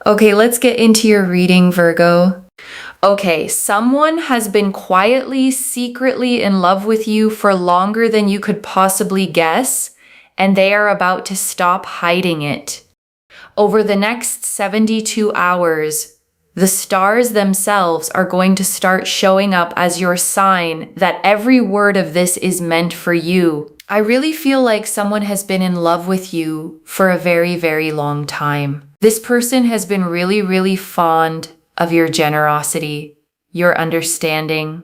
Okay, let's get into your reading, Virgo. Okay, someone has been quietly, secretly in love with you for longer than you could possibly guess, and they are about to stop hiding it. Over the next 72 hours, the stars themselves are going to start showing up as your sign that every word of this is meant for you. I really feel like someone has been in love with you for a very, very long time. This person has been really, really fond of your generosity, your understanding,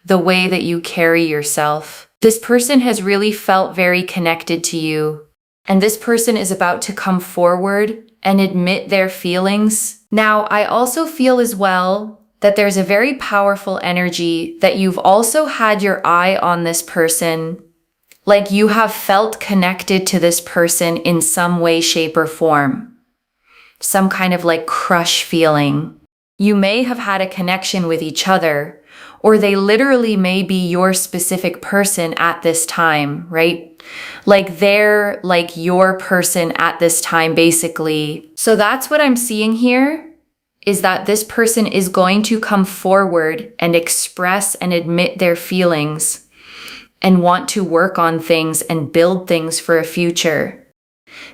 the way that you carry yourself. This person has really felt very connected to you. And this person is about to come forward and admit their feelings. Now, I also feel as well that there's a very powerful energy that you've also had your eye on this person. Like you have felt connected to this person in some way, shape, or form. Some kind of like crush feeling. You may have had a connection with each other, or they literally may be your specific person at this time, right? Like they're like your person at this time, basically. So that's what I'm seeing here, is that this person is going to come forward and express and admit their feelings and want to work on things and build things for a future.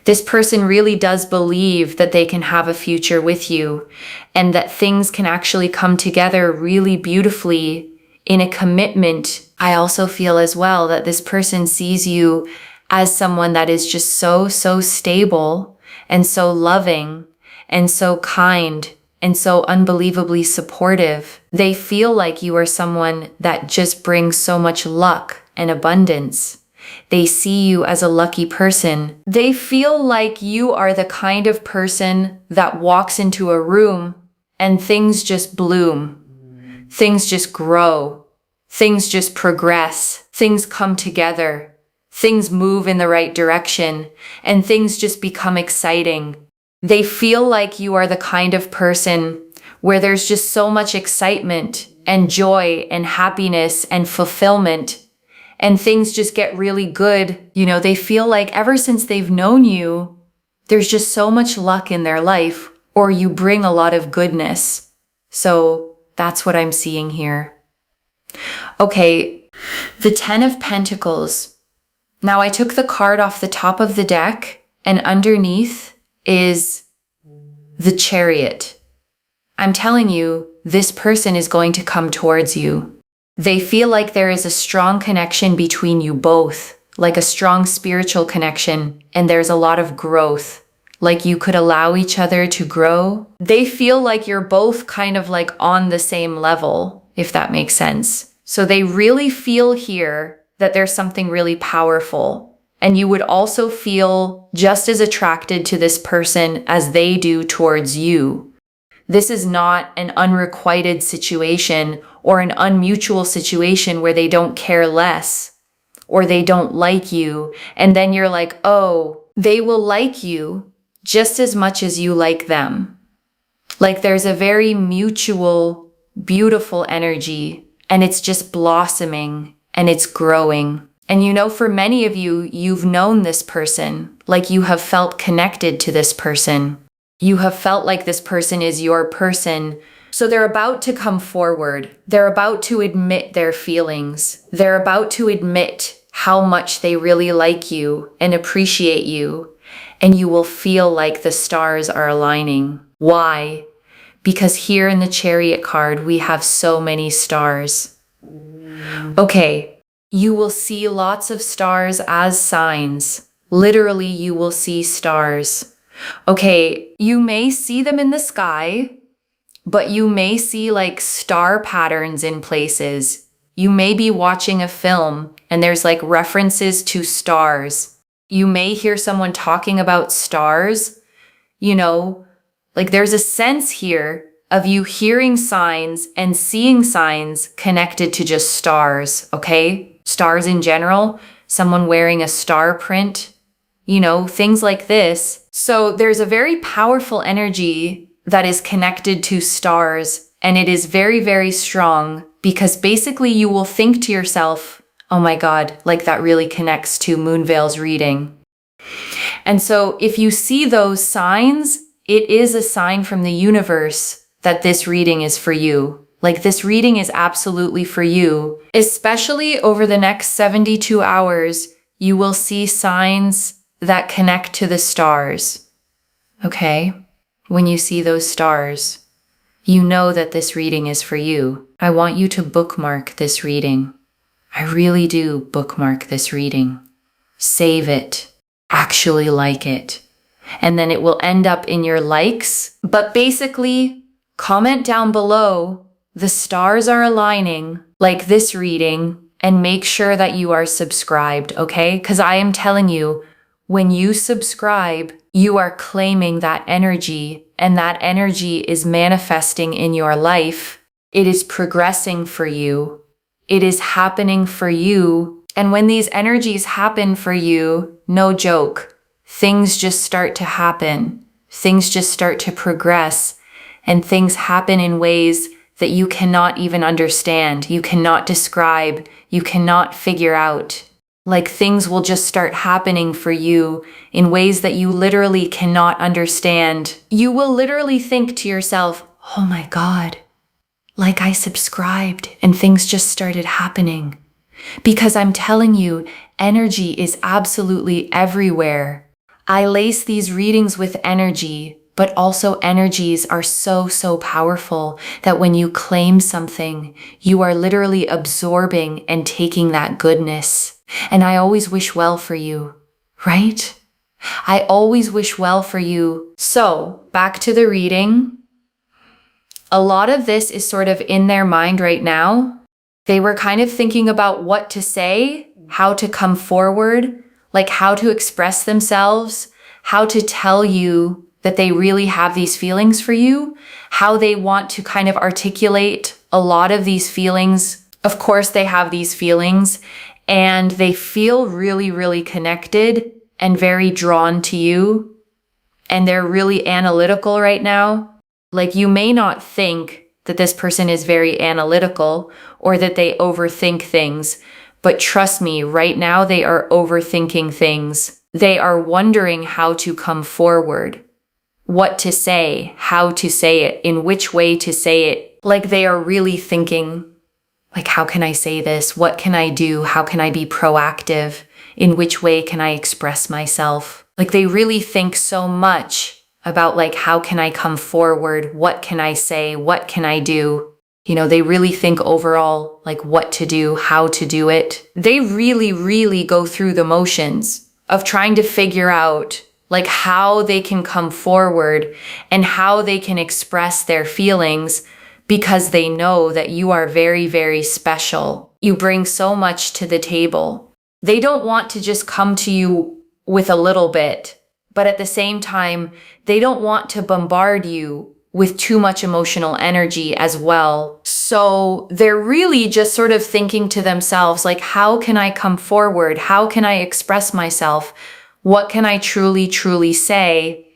This person really does believe that they can have a future with you and that things can actually come together really beautifully in a commitment. I also feel as well that this person sees you as someone that is just so stable and so loving and so kind and so unbelievably supportive. They feel like you are someone that just brings so much luck and abundance. They see you as a lucky person. They feel like you are the kind of person that walks into a room and things just bloom. Things just grow. Things just progress. Things come together. Things move in the right direction and things just become exciting. They feel like you are the kind of person where there's just so much excitement and joy and happiness and fulfillment. And things just get really good. You know, they feel like ever since they've known you, there's just so much luck in their life, or you bring a lot of goodness. So that's what I'm seeing here. Okay, the 10 of Pentacles. Now I took the card off the top of the deck, and underneath is the Chariot. I'm telling you, this person is going to come towards you. They feel like there is a strong connection between you both, like a strong spiritual connection, and there's a lot of growth, like you could allow each other to grow. They feel like you're both kind of like on the same level, if that makes sense. So they really feel here that there's something really powerful, and you would also feel just as attracted to this person as they do towards you. This is not an unrequited situation or an unmutual situation where they don't care less or they don't like you. And then you're like, oh, they will like you just as much as you like them. Like there's a very mutual, beautiful energy and it's just blossoming and it's growing. And you know, for many of you, you've known this person, like you have felt connected to this person. You have felt like this person is your person. So they're about to come forward. They're about to admit their feelings. They're about to admit how much they really like you and appreciate you. And you will feel like the stars are aligning. Why? Because here in the Chariot card, we have so many stars. Okay, you will see lots of stars as signs. Literally, you will see stars. Okay, you may see them in the sky, but you may see like star patterns in places. You may be watching a film and there's like references to stars. You may hear someone talking about stars. You know, like there's a sense here of you hearing signs and seeing signs connected to just stars, okay? Stars in general, someone wearing a star print, you know, things like this. So there's a very powerful energy that is connected to stars, and it is very, very strong because basically you will think to yourself, oh my God, like that really connects to Moonveil's reading. And so if you see those signs it is a sign from the universe that this reading is for you. Like, this reading is absolutely for you. Especially over the next 72 hours, you will see signs that connect to the stars. Okay? When you see those stars, you know that this reading is for you. I want you to bookmark this reading. I really do bookmark this reading. Save it. Actually like it. And then it will end up in your likes. But basically, comment down below, the stars are aligning, like this reading, and make sure that you are subscribed, okay? Because I am telling you, when you subscribe, you are claiming that energy, and that energy is manifesting in your life. It is progressing for you. It is happening for you. And when these energies happen for you, no joke, things just start to happen. Things just start to progress, and things happen in ways that you cannot even understand. You cannot describe. You cannot figure out. Like, things will just start happening for you in ways that you literally cannot understand. You will literally think to yourself, oh my God, like I subscribed and things just started happening. Because I'm telling you, energy is absolutely everywhere. I lace these readings with energy, but also energies are so powerful that when you claim something, you are literally absorbing and taking that goodness. And I always wish well for you, right? I always wish well for you. So, back to the reading. A lot of this is sort of in their mind right now. They were kind of thinking about what to say, how to come forward, like how to express themselves, how to tell you that they really have these feelings for you, how they want to kind of articulate a lot of these feelings. Of course, they have these feelings, and they feel really connected and very drawn to you. And they're really analytical right now. Like, you may not think that this person is very analytical or that they overthink things, but trust me, right now they are overthinking things. They are wondering how to come forward, what to say, how to say it, in which way to say it. Like, they are really thinking, like, how can I say this? What can I do? How can I be proactive? In which way can I express myself? Like, they really think so much about, like, how can I come forward? What can I say? What can I do? You know, they really think overall, like, what to do, how to do it. They really go through the motions of trying to figure out, like, how they can come forward and how they can express their feelings, because they know that you are very special. You bring so much to the table. They don't want to just come to you with a little bit, but at the same time, they don't want to bombard you with too much emotional energy as well. So they're really just sort of thinking to themselves, like, how can I come forward? How can I express myself? What can I truly say?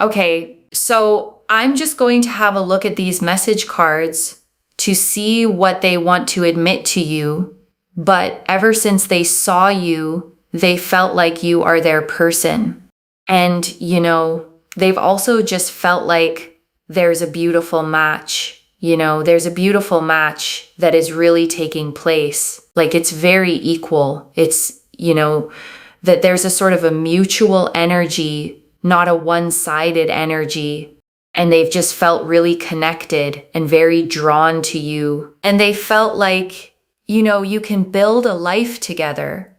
Okay, so I'm just going to have a look at these message cards to see what they want to admit to you. But ever since they saw you, they felt like you are their person. And, you know, they've also just felt like there's a beautiful match. You know, there's a beautiful match that is really taking place. Like, it's very equal. It's, you know, that there's a sort of a mutual energy, not a one-sided energy. And they've just felt really connected and very drawn to you. And they felt like, you know, you can build a life together.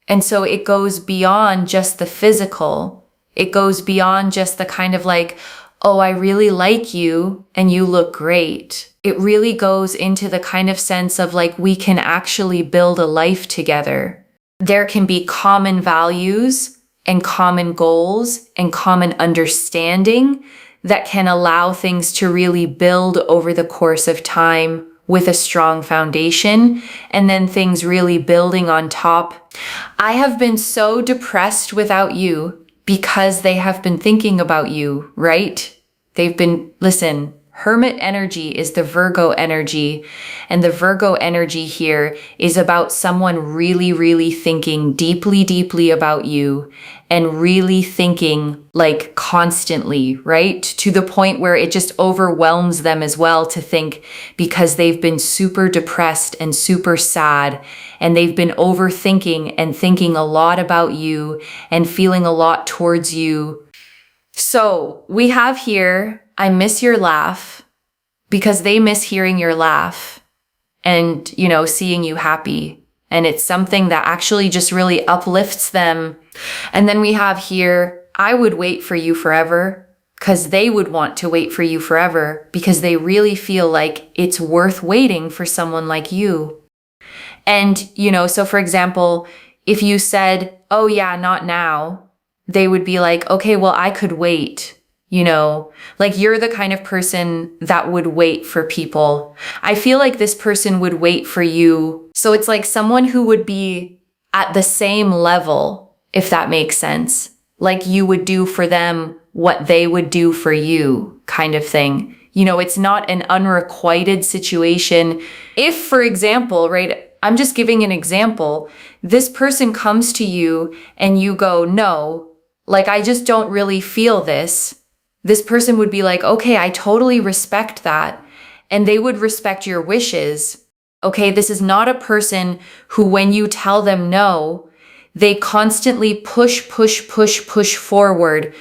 And so it goes beyond just the physical. It goes beyond just the kind of like, oh, I really like you and you look great. It really goes into the kind of sense of like, we can actually build a life together. There can be common values and common goals and common understanding that can allow things to really build over the course of time with a strong foundation, and then things really building on top. I have been so depressed without you because they have been thinking about you, right? They've been, listen, Hermit energy is the Virgo energy, and the Virgo energy here is about someone really, really thinking deeply, deeply about you and really thinking like constantly, right? To the point where it just overwhelms them as well to think, because they've been super depressed and super sad, and they've been overthinking and thinking a lot about you and feeling a lot towards you. So we have here, I miss your laugh, because they miss hearing your laugh and, seeing you happy. And it's something that actually just really uplifts them. And then we have here, I would wait for you forever, because they would want to wait for you forever because they really feel like it's worth waiting for someone like you. And, so for example, if you said, oh yeah, not now, they would be like, okay, well, I could wait. Like you're the kind of person that would wait for people. I feel like this person would wait for you. So it's like someone who would be at the same level, if that makes sense. Like you would do for them what they would do for you, kind of thing. It's not an unrequited situation. If, for example, right, I'm just giving an example, this person comes to you and you go, no, like, I just don't really feel this. This person would be like, okay, I totally respect that. And they would respect your wishes. Okay, this is not a person who, when you tell them no, they constantly push forward.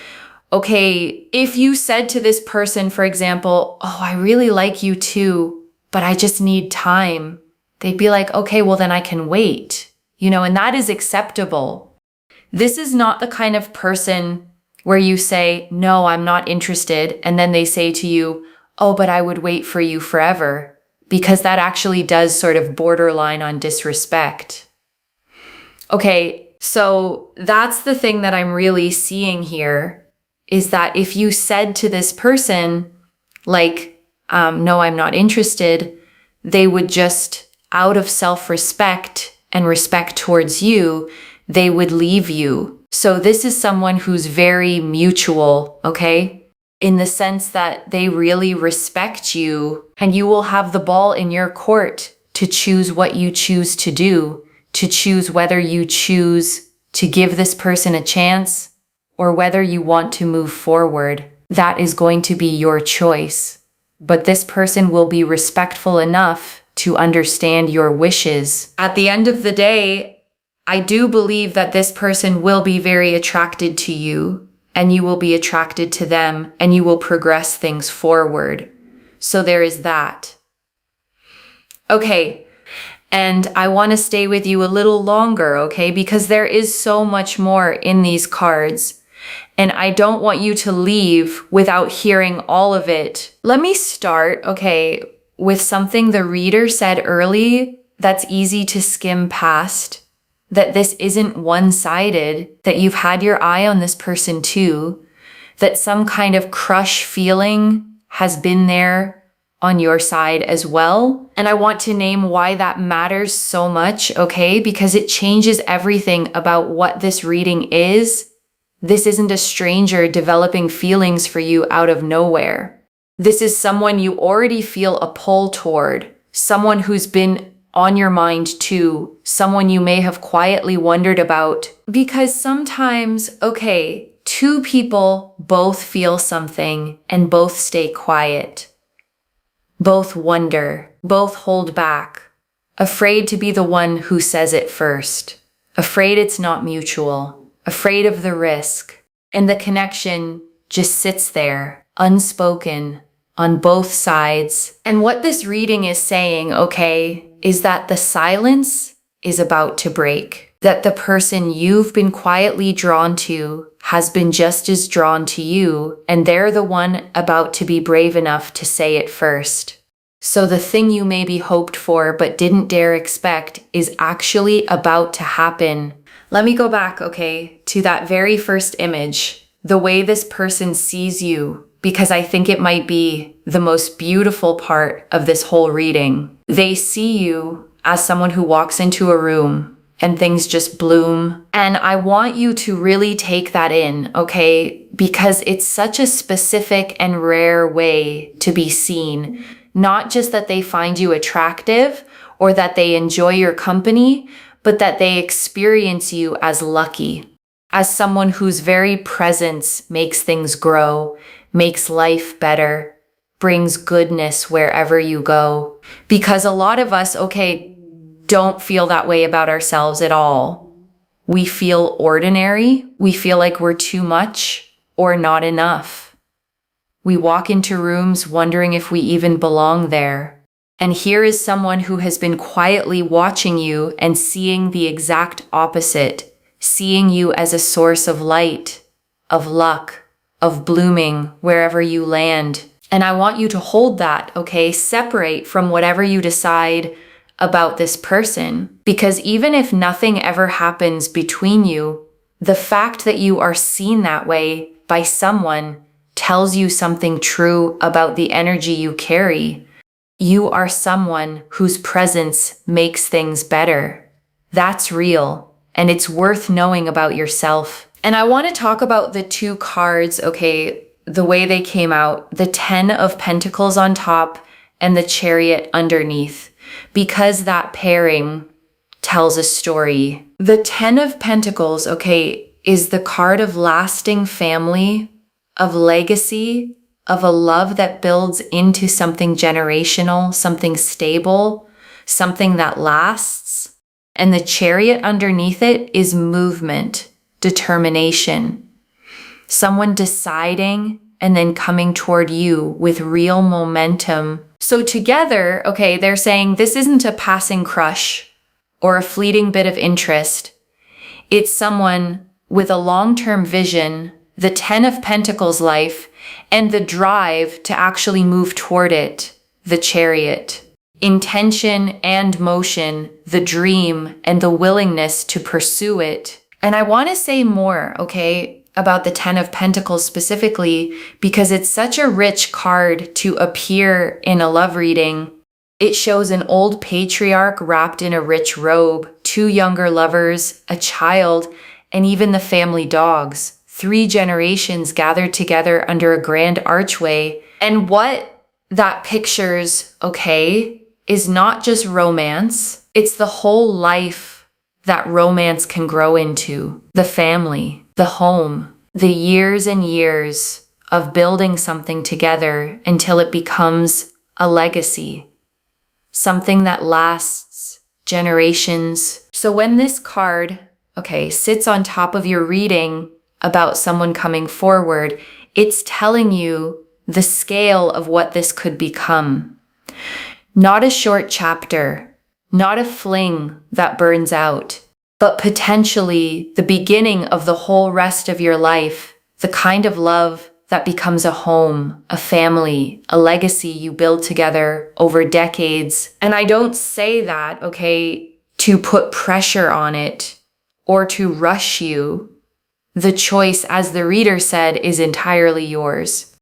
Okay, if you said to this person, for example, oh, I really like you too, but I just need time. They'd be like, okay, well, then I can wait, and that is acceptable. This is not the kind of person where you say, no, I'm not interested. And then they say to you, oh, but I would wait for you forever, because that actually does sort of borderline on disrespect. Okay, so that's the thing that I'm really seeing here, is that if you said to this person, like, no, I'm not interested, they would just, out of self-respect and respect towards you, they would leave you. So this is someone who's very mutual, okay? In the sense that they really respect you, and you will have the ball in your court to choose what you choose to do, to choose whether you choose to give this person a chance or whether you want to move forward. That is going to be your choice. But this person will be respectful enough to understand your wishes. At the end of the day, I do believe that this person will be very attracted to you, and you will be attracted to them, and you will progress things forward. So there is that. Okay, and I want to stay with you a little longer, okay? Because there is so much more in these cards, and I don't want you to leave without hearing all of it. Let me start, okay, with something the reader said early that's easy to skim past. That this isn't one-sided, that you've had your eye on this person too, that some kind of crush feeling has been there on your side as well. And I want to name why that matters so much, okay? Because it changes everything about what this reading is. This isn't a stranger developing feelings for you out of nowhere. This is someone you already feel a pull toward, someone who's been on your mind too, someone you may have quietly wondered about. Because sometimes, okay, two people both feel something and both stay quiet. Both wonder, both hold back, afraid to be the one who says it first, afraid it's not mutual, afraid of the risk, and the connection just sits there, unspoken, on both sides. And what this reading is saying, okay, is that the silence is about to break. That the person you've been quietly drawn to has been just as drawn to you, and they're the one about to be brave enough to say it first. So the thing you maybe hoped for but didn't dare expect is actually about to happen. Let me go back, okay, to that very first image, the way this person sees you, because I think it might be the most beautiful part of this whole reading. They see you as someone who walks into a room and things just bloom. And I want you to really take that in, okay? Because it's such a specific and rare way to be seen. Not just that they find you attractive or that they enjoy your company, but that they experience you as lucky, as someone whose very presence makes things grow, makes life better, brings goodness wherever you go. Because a lot of us, okay, don't feel that way about ourselves at all. We feel ordinary. We feel like we're too much or not enough. We walk into rooms wondering if we even belong there. And here is someone who has been quietly watching you and seeing the exact opposite, seeing you as a source of light, of luck, of blooming wherever you land. And I want you to hold that, okay? Separate from whatever you decide about this person, because even if nothing ever happens between you, the fact that you are seen that way by someone tells you something true about the energy you carry. You are someone whose presence makes things better. That's real, and it's worth knowing about yourself. And I want to talk about the two cards, okay, the way they came out, the 10 of Pentacles on top and the Chariot underneath, because that pairing tells a story. The 10 of Pentacles, okay, is the card of lasting family, of legacy, of a love that builds into something generational, something stable, something that lasts. And the Chariot underneath it is movement, determination, someone deciding and then coming toward you with real momentum. So together, okay, they're saying this isn't a passing crush or a fleeting bit of interest. It's someone with a long-term vision, the 10 of Pentacles life, and the drive to actually move toward it, the Chariot. Intention and motion, the dream, and the willingness to pursue it. And I want to say more, okay, about the 10 of Pentacles specifically, because it's such a rich card to appear in a love reading. It shows an old patriarch wrapped in a rich robe, two younger lovers, a child, and even the family dogs. 3 generations gathered together under a grand archway. And what that pictures, okay, is not just romance. It's the whole life that romance can grow into. The family, the home, the years and years of building something together until it becomes a legacy, something that lasts generations. So when this card, okay, sits on top of your reading about someone coming forward, it's telling you the scale of what this could become. Not a short chapter, not a fling that burns out, but potentially the beginning of the whole rest of your life, the kind of love that becomes a home, a family, a legacy you build together over decades. And I don't say that, okay, to put pressure on it or to rush you. The choice, as the reader said, is entirely yours.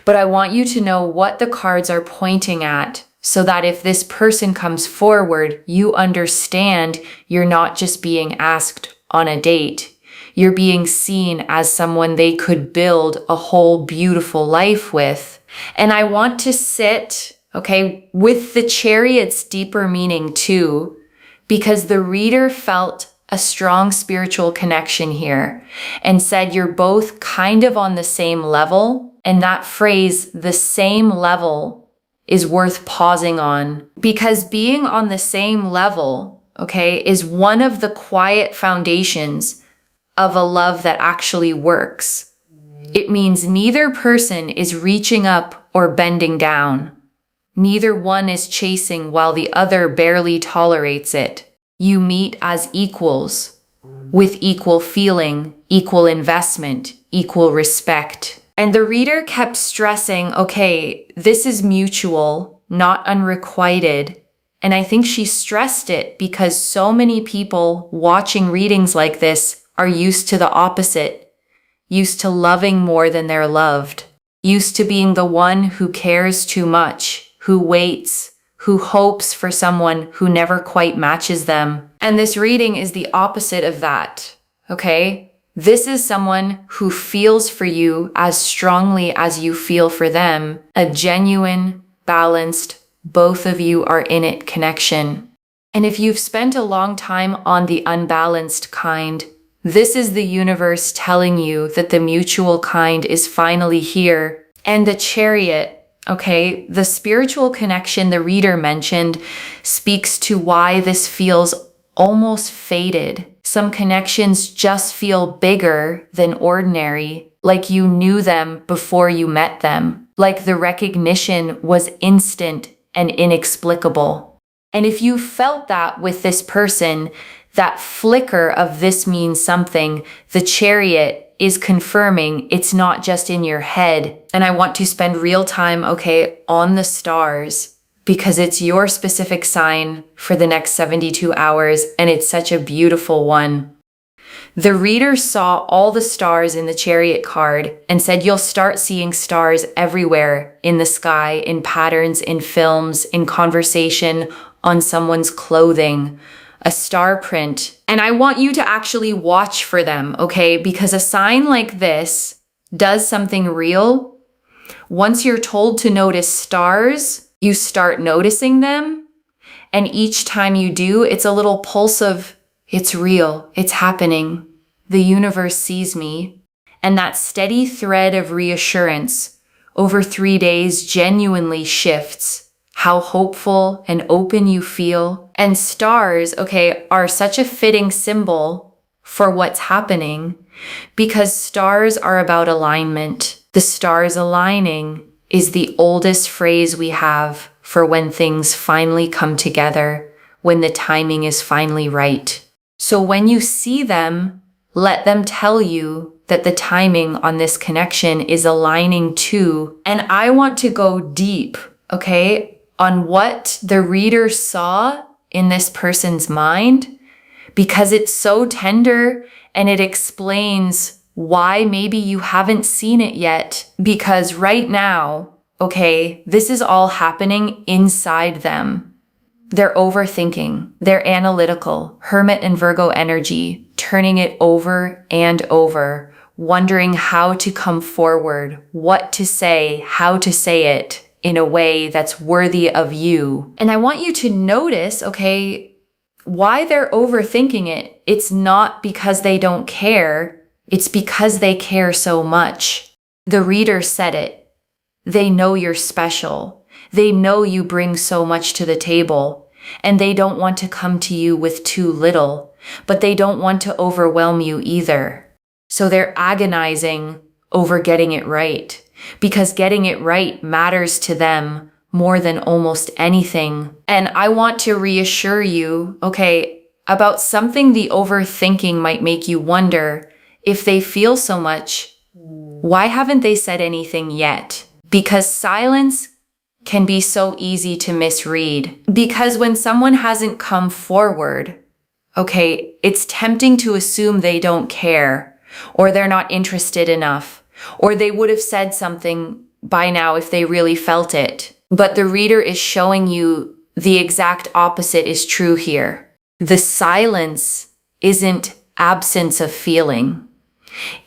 But I want you to know what the cards are pointing at, so that if this person comes forward, you understand you're not just being asked on a date. You're being seen as someone they could build a whole beautiful life with. And I want to sit, okay, with the Chariot's deeper meaning too, because the reader felt a strong spiritual connection here and said you're both kind of on the same level. And that phrase, the same level, is worth pausing on, because being on the same level, okay, is one of the quiet foundations of a love that actually works. It means neither person is reaching up or bending down. Neither one is chasing while the other barely tolerates it. You meet as equals, with equal feeling, equal investment, equal respect. And the reader kept stressing, okay, this is mutual, not unrequited. And I think she stressed it because so many people watching readings like this are used to the opposite, used to loving more than they're loved, used to being the one who cares too much, who waits, who hopes for someone who never quite matches them. And this reading is the opposite of that, okay? This is someone who feels for you as strongly as you feel for them, a genuine, balanced, both of you are in it connection. And if you've spent a long time on the unbalanced kind, this is the universe telling you that the mutual kind is finally here. And the Chariot, okay, the spiritual connection the reader mentioned speaks to why this feels almost fated. Some connections just feel bigger than ordinary, like you knew them before you met them, like the recognition was instant and inexplicable. And if you felt that with this person, that flicker of this means something, the Chariot is confirming it's not just in your head. And I want to spend real time, okay, on the stars, because it's your specific sign for the next 72 hours, and it's such a beautiful one. The reader saw all the stars in the Chariot card and said you'll start seeing stars everywhere in the sky, in patterns, in films, in conversation, on someone's clothing, a star print. And I want you to actually watch for them, okay? Because a sign like this does something real. Once you're told to notice stars, you start noticing them. And each time you do, it's a little pulse of, it's real, it's happening. The universe sees me. And that steady thread of reassurance over 3 days genuinely shifts how hopeful and open you feel. And stars, okay, are such a fitting symbol for what's happening because stars are about alignment. The stars aligning is the oldest phrase we have for when things finally come together, when the timing is finally right. So when you see them, let them tell you that the timing on this connection is aligning too. And I want to go deep, okay, on what the reader saw in this person's mind, because it's so tender and it explains why maybe you haven't seen it yet. Because right now, okay, this is all happening inside them. They're overthinking, they're analytical, Hermit and Virgo energy, turning it over and over, wondering how to come forward, what to say, how to say it in a way that's worthy of you. And I want you to notice, okay, why they're overthinking it. It's not because they don't care, it's because they care so much. The reader said it. They know you're special. They know you bring so much to the table, and they don't want to come to you with too little, but they don't want to overwhelm you either. So they're agonizing over getting it right, because getting it right matters to them more than almost anything. And I want to reassure you, okay, about something the overthinking might make you wonder if they feel so much, why haven't they said anything yet? Because silence can be so easy to misread. Because when someone hasn't come forward, okay, it's tempting to assume they don't care, or they're not interested enough, or they would have said something by now if they really felt it. But the reader is showing you the exact opposite is true here. The silence isn't absence of feeling.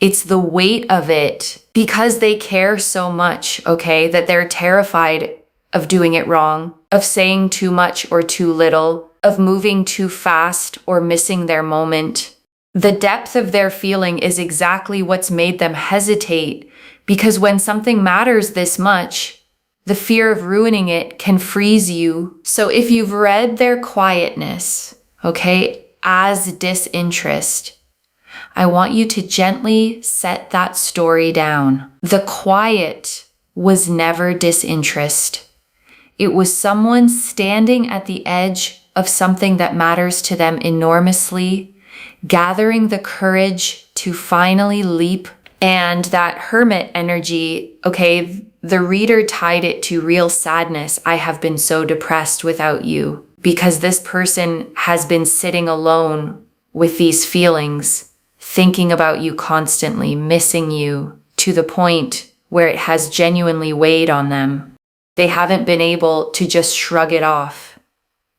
It's the weight of it, because they care so much, okay, that they're terrified of doing it wrong, of saying too much or too little, of moving too fast or missing their moment. The depth of their feeling is exactly what's made them hesitate, because when something matters this much, the fear of ruining it can freeze you. So if you've read their quietness, okay, as disinterest, I want you to gently set that story down. The quiet was never disinterest. It was someone standing at the edge of something that matters to them enormously, gathering the courage to finally leap. And that Hermit energy, okay, the reader tied it to real sadness. I have been so depressed without you, because this person has been sitting alone with these feelings, thinking about you constantly, missing you, to the point where it has genuinely weighed on them. They haven't been able to just shrug it off.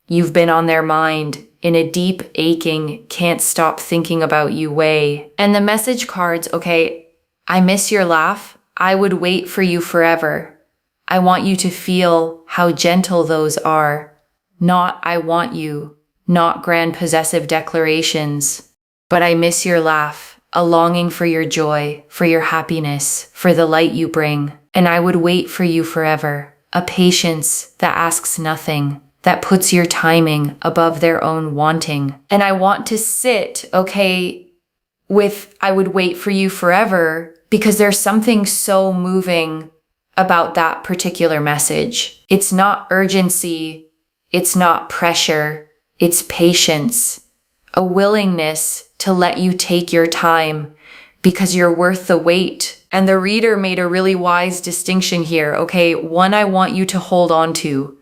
You've been on their mind in a deep, aching, can't stop thinking about you way. And the message cards, okay, I miss your laugh. I would wait for you forever. I want you to feel how gentle those are. Not I want you, not grand possessive declarations, but I miss your laugh, a longing for your joy, for your happiness, for the light you bring. And I would wait for you forever. A patience that asks nothing, that puts your timing above their own wanting. And I want to sit, okay, with I would wait for you forever, because there's something so moving about that particular message. It's not urgency, it's not pressure, it's patience, a willingness to let you take your time because you're worth the wait. And the reader made a really wise distinction here. Okay, one I want you to hold on to.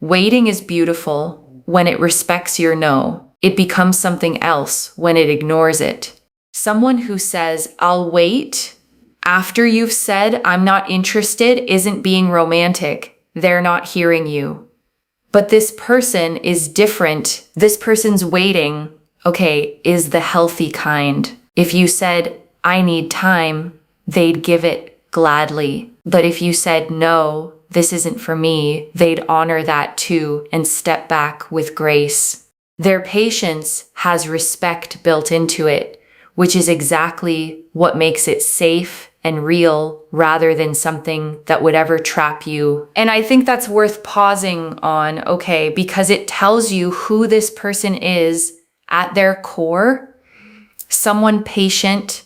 Waiting is beautiful when it respects your no. It becomes something else when it ignores it. Someone who says, I'll wait, after you've said, I'm not interested, isn't being romantic. They're not hearing you. But this person is different. This person's waiting, okay, is the healthy kind. If you said, I need time, they'd give it gladly. But if you said, no, this isn't for me, they'd honor that too and step back with grace. Their patience has respect built into it, which is exactly what makes it safe and real rather than something that would ever trap you. And I think that's worth pausing on, okay, because it tells you who this person is at their core. Someone patient,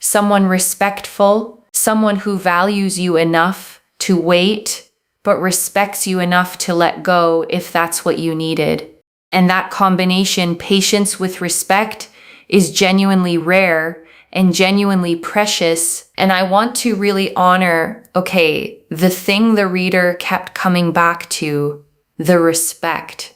someone respectful, someone who values you enough to wait, but respects you enough to let go if that's what you needed. And that combination, patience with respect, is genuinely rare and genuinely precious. And I want to really honor, okay, the thing the reader kept coming back to, the respect,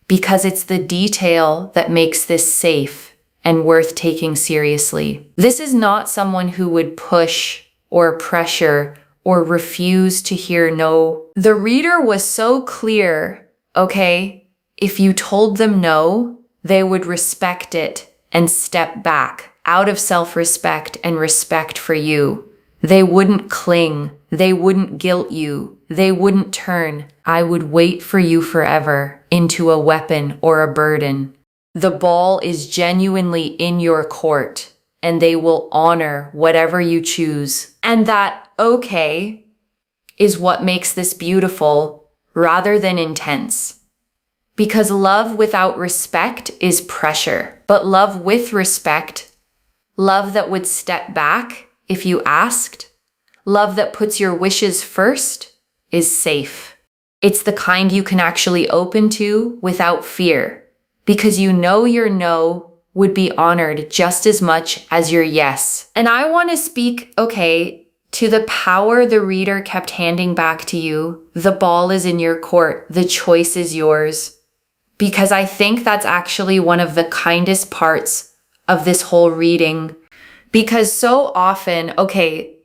because it's the detail that makes this safe and worth taking seriously. This is not someone who would push or pressure or refuse to hear no. The reader was so clear, okay, if you told them no, they would respect it and step back out of self-respect and respect for you. They wouldn't cling. They wouldn't guilt you. They wouldn't turn I would wait for you forever into a weapon or a burden. The ball is genuinely in your court, and they will honor whatever you choose. And that okay is what makes this beautiful rather than intense. Because love without respect is pressure, but love with respect, love that would step back if you asked, love that puts your wishes first, is safe. It's the kind you can actually open to without fear, because you know your no would be honored just as much as your yes. And I want to speak, okay, to the power the reader kept handing back to you. The ball is in your court. The choice is yours. Because I think that's actually one of the kindest parts of this whole reading. Because so often, okay,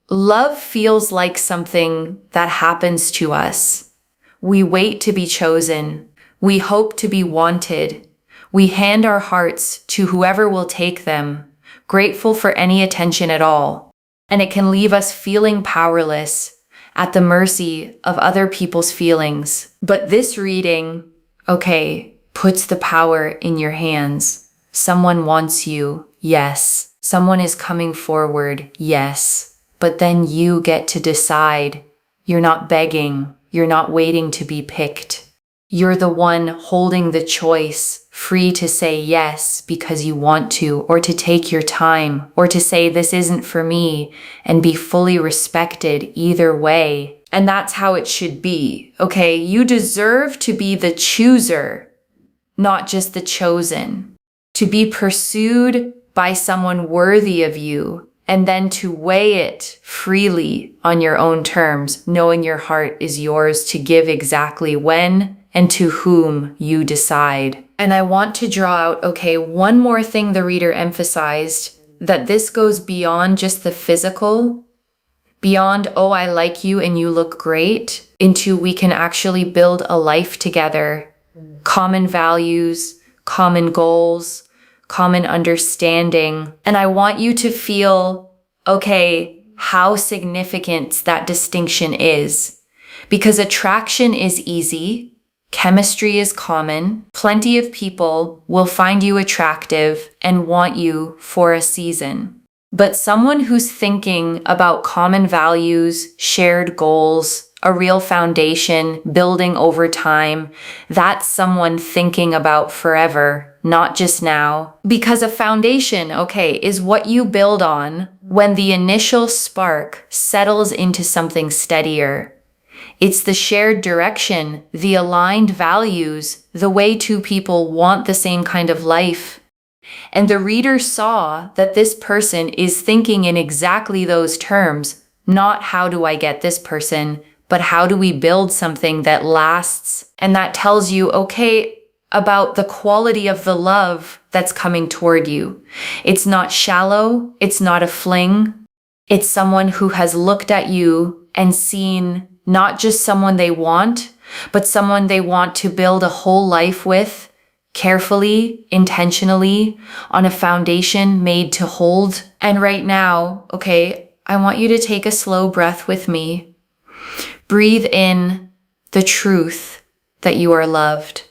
love feels like something that happens to us. We wait to be chosen. We hope to be wanted. We hand our hearts to whoever will take them, grateful for any attention at all. And it can leave us feeling powerless, at the mercy of other people's feelings. But this reading, okay, puts the power in your hands. Someone wants you, yes. Someone is coming forward, yes. But then you get to decide. You're not begging. You're not waiting to be picked. You're the one holding the choice, free to say yes because you want to, or to take your time, or to say this isn't for me, and be fully respected either way. And that's how it should be, okay? You deserve to be the chooser, not just the chosen. To be pursued by someone worthy of you, and then to weigh it freely on your own terms, knowing your heart is yours to give exactly when and to whom you decide. And I want to draw out, okay, one more thing the reader emphasized, that this goes beyond just the physical, Beyond, oh, I like you and you look great, into we can actually build a life together. Common values, common goals, common understanding. And I want you to feel, okay, how significant that distinction is. Because attraction is easy, chemistry is common, plenty of people will find you attractive and want you for a season. But someone who's thinking about common values, shared goals, a real foundation, building over time, that's someone thinking about forever, not just now. Because a foundation, okay, is what you build on when the initial spark settles into something steadier. It's the shared direction, the aligned values, the way two people want the same kind of life. And the reader saw that this person is thinking in exactly those terms, not how do I get this person, but how do we build something that lasts? And that tells you, okay, about the quality of the love that's coming toward you. It's not shallow, it's not a fling. It's someone who has looked at you and seen not just someone they want, but someone they want to build a whole life with, carefully, intentionally, on a foundation made to hold. And right now, okay, I want you to take a slow breath with me. Breathe in the truth that you are loved,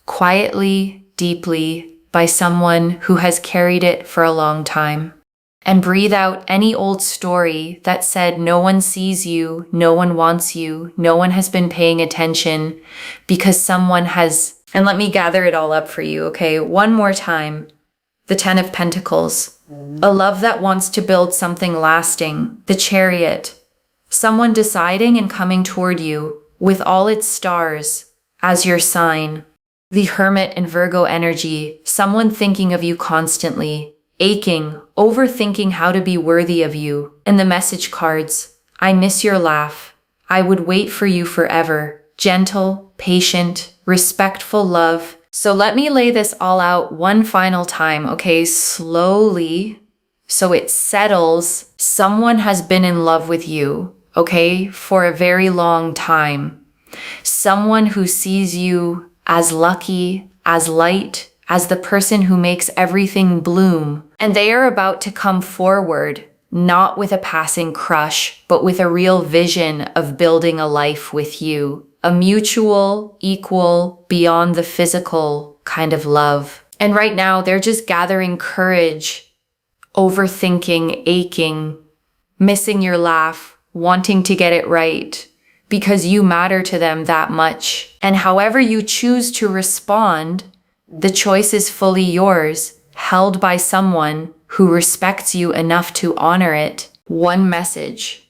quietly, deeply, by someone who has carried it for a long time. And breathe out any old story that said no one sees you, no one wants you, no one has been paying attention because someone has. And let me gather it all up for you, okay? One more time. The 10 of Pentacles. A love that wants to build something lasting. The Chariot. Someone deciding and coming toward you with all its stars as your sign. The Hermit and Virgo energy. Someone thinking of you constantly. Aching, overthinking how to be worthy of you. And the message cards. I miss your laugh. I would wait for you forever. Gentle, patient, respectful love. So let me lay this all out one final time, okay? Slowly, so it settles. Someone has been in love with you, okay, for a very long time. Someone who sees you as lucky, as light, as the person who makes everything bloom. And they are about to come forward, not with a passing crush, but with a real vision of building a life with you. A mutual, equal, beyond the physical kind of love. And right now, they're just gathering courage, overthinking, aching, missing your laugh, wanting to get it right, because you matter to them that much. And however you choose to respond, the choice is fully yours, held by someone who respects you enough to honor it. One message.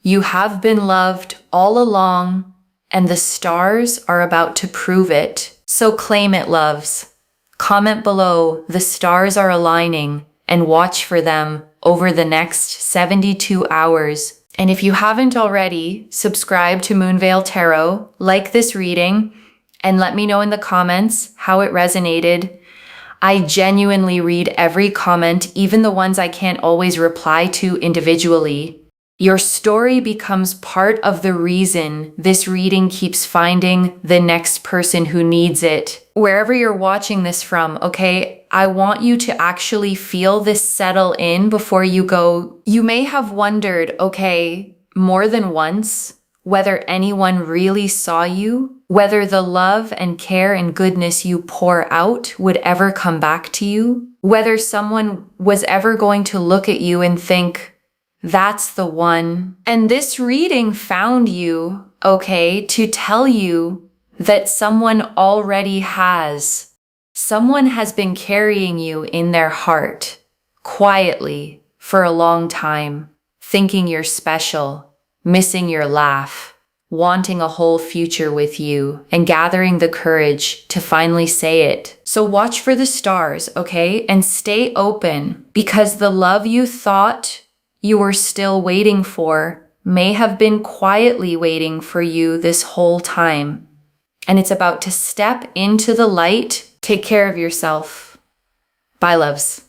You have been loved all along, and the stars are about to prove it. So claim it, loves. Comment below, the stars are aligning, and watch for them over the next 72 hours. And if you haven't already, subscribe to Moonveil Tarot, like this reading, and let me know in the comments how it resonated. I genuinely read every comment, even the ones I can't always reply to individually. Your story becomes part of the reason this reading keeps finding the next person who needs it. Wherever you're watching this from, okay, I want you to actually feel this settle in before you go. You may have wondered, okay, more than once, whether anyone really saw you, whether the love and care and goodness you pour out would ever come back to you, whether someone was ever going to look at you and think, that's the one. And this reading found you, okay, to tell you that someone already has. Someone has been carrying you in their heart, quietly, for a long time, thinking you're special, missing your laugh, wanting a whole future with you, and gathering the courage to finally say it. So watch for the stars, okay? And stay open, because the love you thought you were still waiting for may have been quietly waiting for you this whole time. And it's about to step into the light. Take care of yourself. Bye, loves.